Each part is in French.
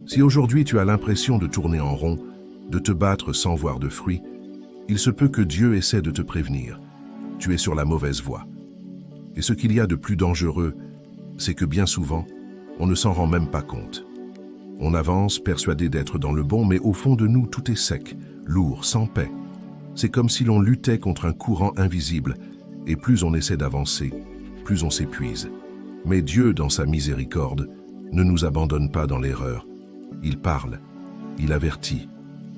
Si aujourd'hui tu as l'impression de tourner en rond, de te battre sans voir de fruits, il se peut que Dieu essaie de te prévenir. Tu es sur la mauvaise voie. Et ce qu'il y a de plus dangereux, c'est que bien souvent, on ne s'en rend même pas compte. On avance, persuadé d'être dans le bon, mais au fond de nous, tout est sec, lourd, sans paix. C'est comme si l'on luttait contre un courant invisible, et plus on essaie d'avancer, plus on s'épuise. Mais Dieu, dans sa miséricorde, ne nous abandonne pas dans l'erreur. Il parle, il avertit,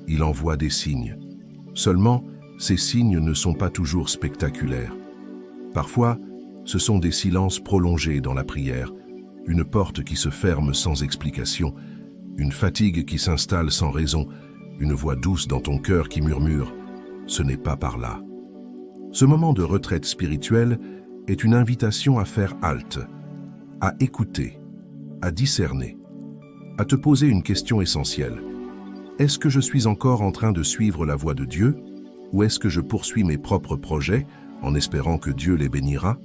il envoie des signes. Seulement, ces signes ne sont pas toujours spectaculaires. Parfois, ce sont des silences prolongés dans la prière, une porte qui se ferme sans explication, une fatigue qui s'installe sans raison, une voix douce dans ton cœur qui murmure « ce n'est pas par là ». Ce moment de retraite spirituelle est une invitation à faire halte, à écouter, à discerner, à te poser une question essentielle. Est-ce que je suis encore en train de suivre la voie de Dieu, ou est-ce que je poursuis mes propres projets en espérant que Dieu les bénira?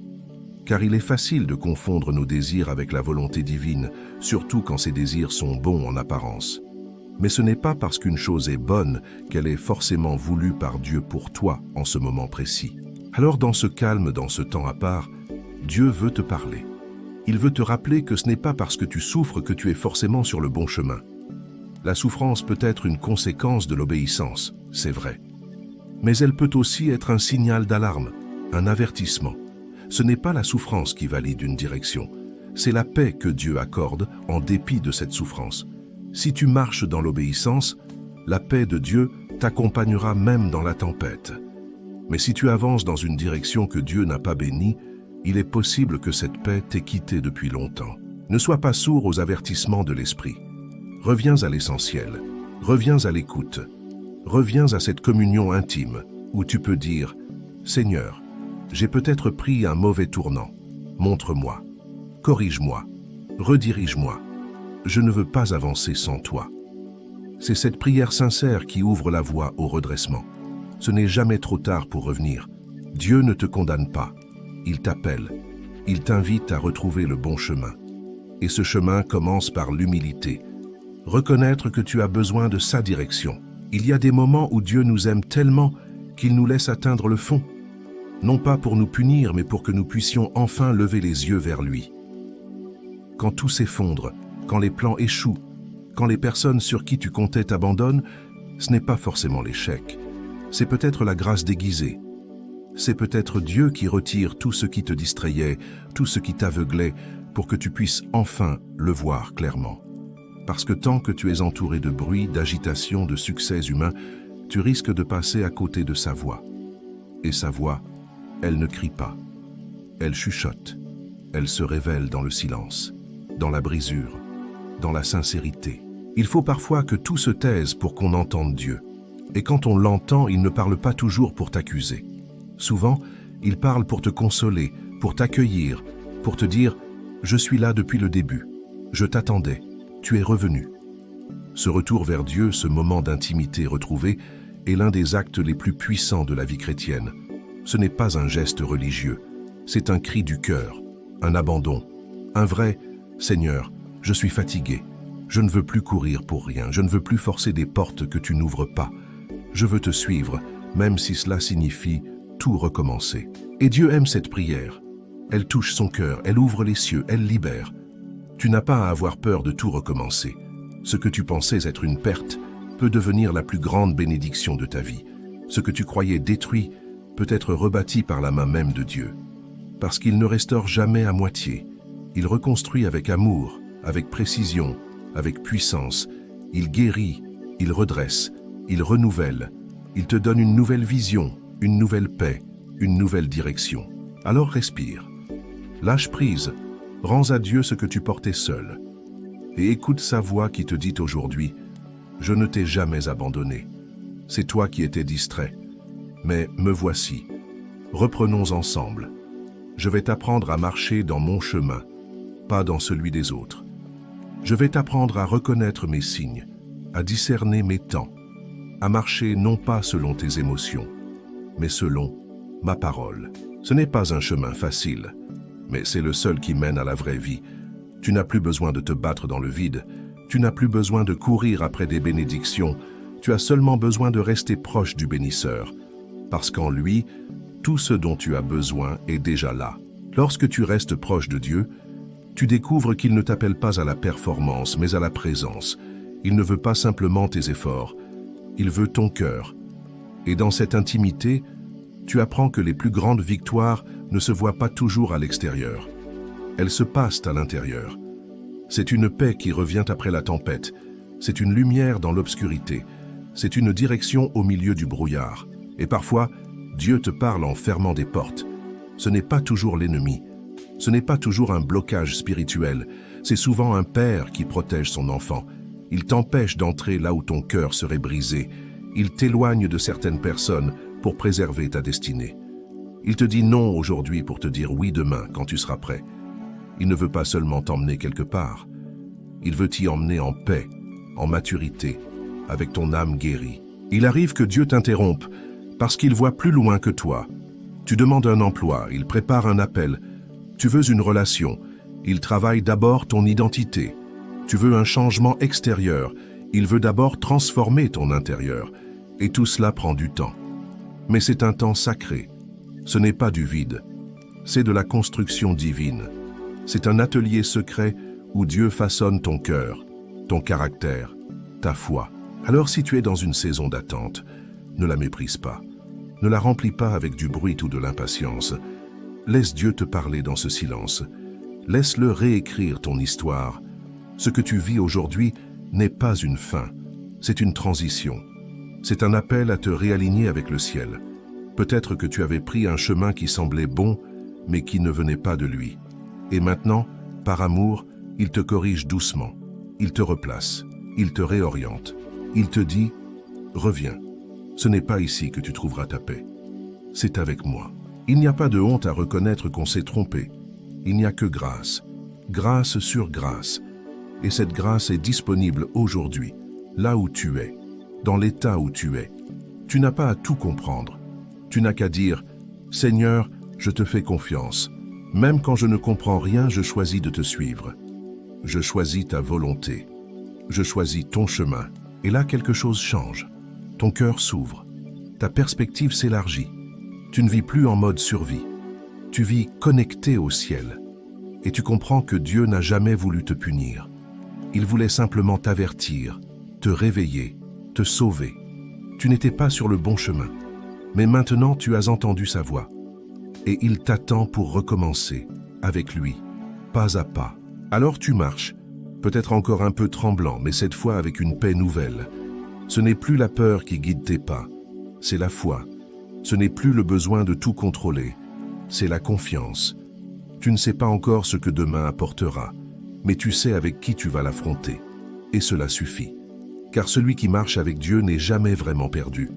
Car il est facile de confondre nos désirs avec la volonté divine, surtout quand ces désirs sont bons en apparence. Mais ce n'est pas parce qu'une chose est bonne qu'elle est forcément voulue par Dieu pour toi en ce moment précis. Alors dans ce calme, dans ce temps à part, Dieu veut te parler. Il veut te rappeler que ce n'est pas parce que tu souffres que tu es forcément sur le bon chemin. La souffrance peut être une conséquence de l'obéissance, c'est vrai. Mais elle peut aussi être un signal d'alarme, un avertissement. Ce n'est pas la souffrance qui valide une direction, c'est la paix que Dieu accorde en dépit de cette souffrance. Si tu marches dans l'obéissance, la paix de Dieu t'accompagnera même dans la tempête. Mais si tu avances dans une direction que Dieu n'a pas bénie, il est possible que cette paix t'ait quitté depuis longtemps. Ne sois pas sourd aux avertissements de l'Esprit. Reviens à l'essentiel, reviens à l'écoute, reviens à cette communion intime où tu peux dire « Seigneur, j'ai peut-être pris un mauvais tournant. Montre-moi, corrige-moi, redirige-moi. Je ne veux pas avancer sans toi. » C'est cette prière sincère qui ouvre la voie au redressement. Ce n'est jamais trop tard pour revenir. Dieu ne te condamne pas. Il t'appelle. Il t'invite à retrouver le bon chemin. Et ce chemin commence par l'humilité. Reconnaître que tu as besoin de sa direction. Il y a des moments où Dieu nous aime tellement qu'il nous laisse atteindre le fond. Non pas pour nous punir, mais pour que nous puissions enfin lever les yeux vers lui. Quand tout s'effondre, quand les plans échouent, quand les personnes sur qui tu comptais t'abandonnent, ce n'est pas forcément l'échec. C'est peut-être la grâce déguisée. C'est peut-être Dieu qui retire tout ce qui te distrayait, tout ce qui t'aveuglait, pour que tu puisses enfin le voir clairement. Parce que tant que tu es entouré de bruit, d'agitation, de succès humains, tu risques de passer à côté de sa voix. Et sa voix, elle ne crie pas. Elle chuchote. Elle se révèle dans le silence, dans la brisure, dans la sincérité. Il faut parfois que tout se taise pour qu'on entende Dieu. Et quand on l'entend, il ne parle pas toujours pour t'accuser. Souvent, il parle pour te consoler, pour t'accueillir, pour te dire « Je suis là depuis le début. Je t'attendais. Tu es revenu. » Ce retour vers Dieu, ce moment d'intimité retrouvé, est l'un des actes les plus puissants de la vie chrétienne. Ce n'est pas un geste religieux, c'est un cri du cœur, un abandon, un vrai « Seigneur, je suis fatigué, je ne veux plus courir pour rien, je ne veux plus forcer des portes que tu n'ouvres pas. Je veux te suivre, même si cela signifie tout recommencer. » Et Dieu aime cette prière. Elle touche son cœur, elle ouvre les cieux, elle libère. Tu n'as pas à avoir peur de tout recommencer. Ce que tu pensais être une perte peut devenir la plus grande bénédiction de ta vie. Ce que tu croyais détruit peut être rebâti par la main même de Dieu. Parce qu'il ne restaure jamais à moitié. Il reconstruit avec amour, avec précision, avec puissance. Il guérit, il redresse, il renouvelle. Il te donne une nouvelle vision, une nouvelle paix, une nouvelle direction. Alors respire. Lâche prise. Rends à Dieu ce que tu portais seul. Et écoute sa voix qui te dit aujourd'hui « Je ne t'ai jamais abandonné. C'est toi qui étais distrait. Mais me voici. Reprenons ensemble. Je vais t'apprendre à marcher dans mon chemin, pas dans celui des autres. Je vais t'apprendre à reconnaître mes signes, à discerner mes temps, à marcher non pas selon tes émotions, mais selon ma parole. Ce n'est pas un chemin facile, mais c'est le seul qui mène à la vraie vie. Tu n'as plus besoin de te battre dans le vide, Tu n'as plus besoin de courir après des bénédictions, tu as seulement besoin de rester proche du bénisseur, parce qu'en lui, tout ce dont tu as besoin est déjà là. Lorsque tu restes proche de Dieu, tu découvres qu'il ne t'appelle pas à la performance, mais à la présence. Il ne veut pas simplement tes efforts, il veut ton cœur. Et dans cette intimité, tu apprends que les plus grandes victoires ne se voient pas toujours à l'extérieur. Elles se passent à l'intérieur. C'est une paix qui revient après la tempête. C'est une lumière dans l'obscurité. C'est une direction au milieu du brouillard. Et parfois, Dieu te parle en fermant des portes. Ce n'est pas toujours l'ennemi. Ce n'est pas toujours un blocage spirituel. C'est souvent un père qui protège son enfant. Il t'empêche d'entrer là où ton cœur serait brisé. Il t'éloigne de certaines personnes pour préserver ta destinée. Il te dit non aujourd'hui pour te dire oui demain quand tu seras prêt. Il ne veut pas seulement t'emmener quelque part. Il veut t'y emmener en paix, en maturité, avec ton âme guérie. Il arrive que Dieu t'interrompe parce qu'il voit plus loin que toi. Tu demandes un emploi, il prépare un appel. Tu veux une relation, il travaille d'abord ton identité. Tu veux un changement extérieur, il veut d'abord transformer ton intérieur. Et tout cela prend du temps. Mais c'est un temps sacré. Ce n'est pas du vide. C'est de la construction divine. C'est un atelier secret où Dieu façonne ton cœur, ton caractère, ta foi. Alors si tu es dans une saison d'attente, ne la méprise pas. Ne la remplis pas avec du bruit ou de l'impatience. Laisse Dieu te parler dans ce silence. Laisse-le réécrire ton histoire. Ce que tu vis aujourd'hui n'est pas une fin, c'est une transition. C'est un appel à te réaligner avec le ciel. Peut-être que tu avais pris un chemin qui semblait bon, mais qui ne venait pas de lui. Et maintenant, par amour, il te corrige doucement. Il te replace. Il te réoriente. Il te dit « Reviens. Ce n'est pas ici que tu trouveras ta paix. C'est avec moi. » Il n'y a pas de honte à reconnaître qu'on s'est trompé. Il n'y a que grâce. Grâce sur grâce. Et cette grâce est disponible aujourd'hui, là où tu es, dans l'état où tu es. Tu n'as pas à tout comprendre. Tu n'as qu'à dire « Seigneur, je te fais confiance. Même quand je ne comprends rien, je choisis de te suivre. Je choisis ta volonté. Je choisis ton chemin. » Et là, quelque chose change. Ton cœur s'ouvre. Ta perspective s'élargit. Tu ne vis plus en mode survie. Tu vis connecté au ciel. Et tu comprends que Dieu n'a jamais voulu te punir. Il voulait simplement t'avertir, te réveiller, te sauver. Tu n'étais pas sur le bon chemin. Mais maintenant, tu as entendu sa voix. Et il t'attend pour recommencer, avec lui, pas à pas. Alors tu marches, peut-être encore un peu tremblant, mais cette fois avec une paix nouvelle. Ce n'est plus la peur qui guide tes pas, c'est la foi. Ce n'est plus le besoin de tout contrôler, c'est la confiance. Tu ne sais pas encore ce que demain apportera, mais tu sais avec qui tu vas l'affronter. Et cela suffit. Car celui qui marche avec Dieu n'est jamais vraiment perdu.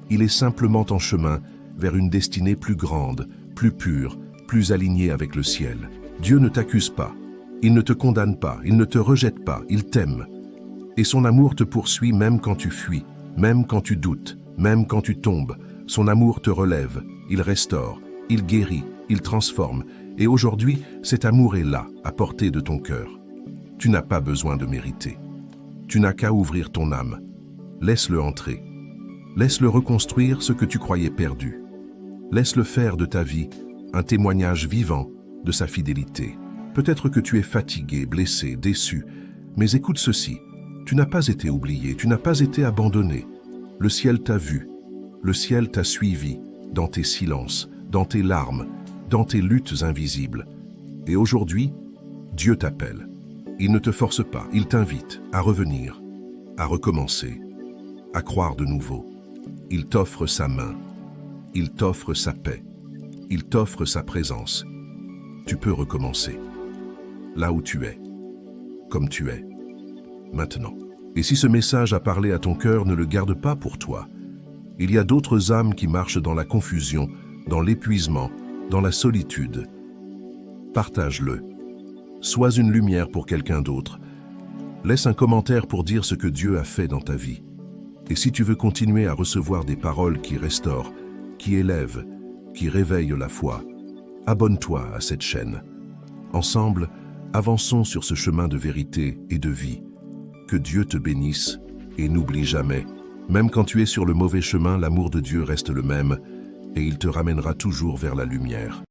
Il est simplement en chemin vers une destinée plus grande, plus pure, plus alignée avec le ciel. Dieu ne t'accuse pas, il ne te condamne pas, il ne te rejette pas, il t'aime. Et son amour te poursuit même quand tu fuis, même quand tu doutes, même quand tu tombes. Son amour te relève, il restaure, il guérit, il transforme. Et aujourd'hui, cet amour est là, à portée de ton cœur. Tu n'as pas besoin de mériter. Tu n'as qu'à ouvrir ton âme. Laisse-le entrer. Laisse-le reconstruire ce que tu croyais perdu. Laisse-le faire de ta vie un témoignage vivant de sa fidélité. Peut-être que tu es fatigué, blessé, déçu, mais écoute ceci. Tu n'as pas été oublié, tu n'as pas été abandonné. Le ciel t'a vu, le ciel t'a suivi dans tes silences, dans tes larmes, dans tes luttes invisibles. Et aujourd'hui, Dieu t'appelle. Il ne te force pas, il t'invite à revenir, à recommencer, à croire de nouveau. Il t'offre sa main, il t'offre sa paix, il t'offre sa présence. Tu peux recommencer, là où tu es, comme tu es, maintenant. Et si ce message a parlé à ton cœur, ne le garde pas pour toi. Il y a d'autres âmes qui marchent dans la confusion, dans l'épuisement, dans la solitude. Partage-le. Sois une lumière pour quelqu'un d'autre. Laisse un commentaire pour dire ce que Dieu a fait dans ta vie. Et si tu veux continuer à recevoir des paroles qui restaurent, qui élèvent, qui réveillent la foi, abonne-toi à cette chaîne. Ensemble, avançons sur ce chemin de vérité et de vie. que Dieu te bénisse et n'oublie jamais, même quand tu es sur le mauvais chemin, l'amour de Dieu reste le même et il te ramènera toujours vers la lumière.